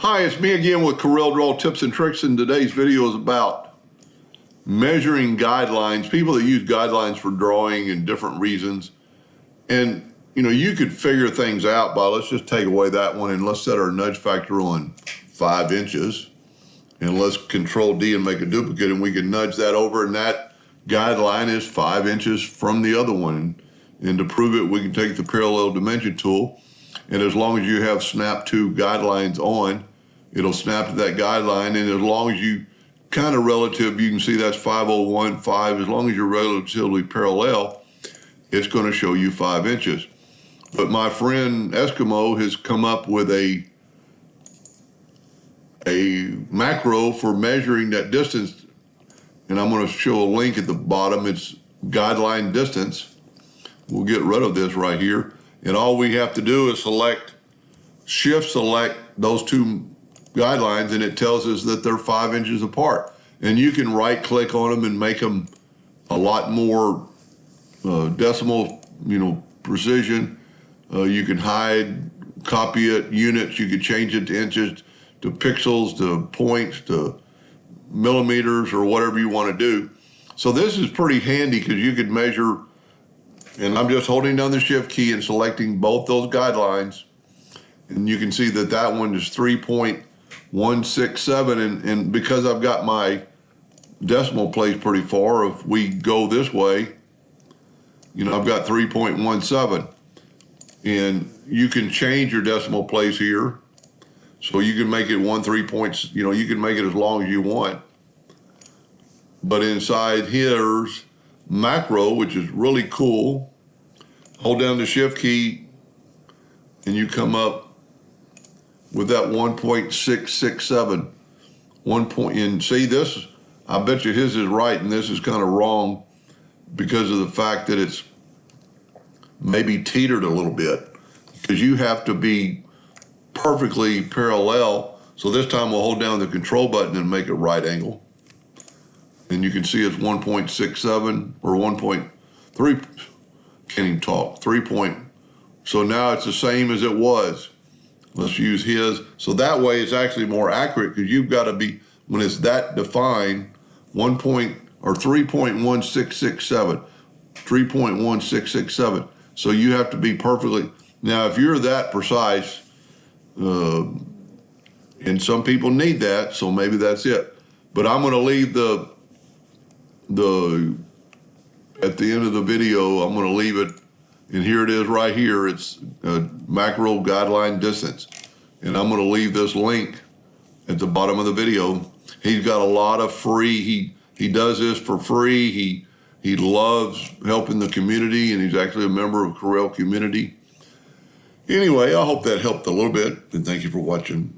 Hi, it's me again with Corel Draw Tips and Tricks, and today's video is about measuring guidelines, people that use guidelines for drawing and different reasons. And, you could figure things out by, let's just take away that one and let's set our nudge factor on 5 inches. And let's Control D and make a duplicate, and we can nudge that over, and that guideline is 5 inches from the other one. And to prove it, we can take the parallel dimension tool, and as long as you have snap to guidelines on, it'll snap to that guideline. And as long as you kind of relative, you can see that's 501.5. As long as you're relatively parallel, it's going to show you 5 inches. But my friend Eskimo has come up with a macro for measuring that distance, and I'm going to show a link at the bottom. It's guideline distance. We'll get rid of this right here, and all we have to do is shift select those two guidelines, and it tells us that they're 5 inches apart. And you can right click on them and make them a lot more decimal precision. You can hide, copy it, units. You could change it to inches, to pixels, to points, to millimeters, or whatever you want to do. So this is pretty handy because you could measure, and I'm just holding down the shift key and selecting both those guidelines, and you can see that that one is 3.167, and because I've got my decimal place pretty far, if we go this way, I've got 3.17, and you can change your decimal place here. So you can make it 3 points, you can make it as long as you want. But inside here's macro, which is really cool. Hold down the shift key and you come up with that 1.667. And see this, I bet you his is right and this is kind of wrong because of the fact that it's maybe teetered a little bit, because you have to be perfectly parallel. So this time we'll hold down the control button and make it right angle. And you can see it's 1.67 or 1.3, can't even talk, 3 point. So now it's the same as it was. Let's use his. So that way it's actually more accurate, because you've got to be, when it's that defined, 3.1667, 3.1667. So you have to be perfectly, now if you're that precise, and some people need that, so maybe that's it. But I'm going to leave at the end of the video, I'm going to leave it, and here it is right here. It's macro guideline distance, and I'm going to leave this link at the bottom of the video. He's got a lot of free. He does this for free. He loves helping the community, and he's actually a member of Corel community. Anyway, I hope that helped a little bit, and thank you for watching.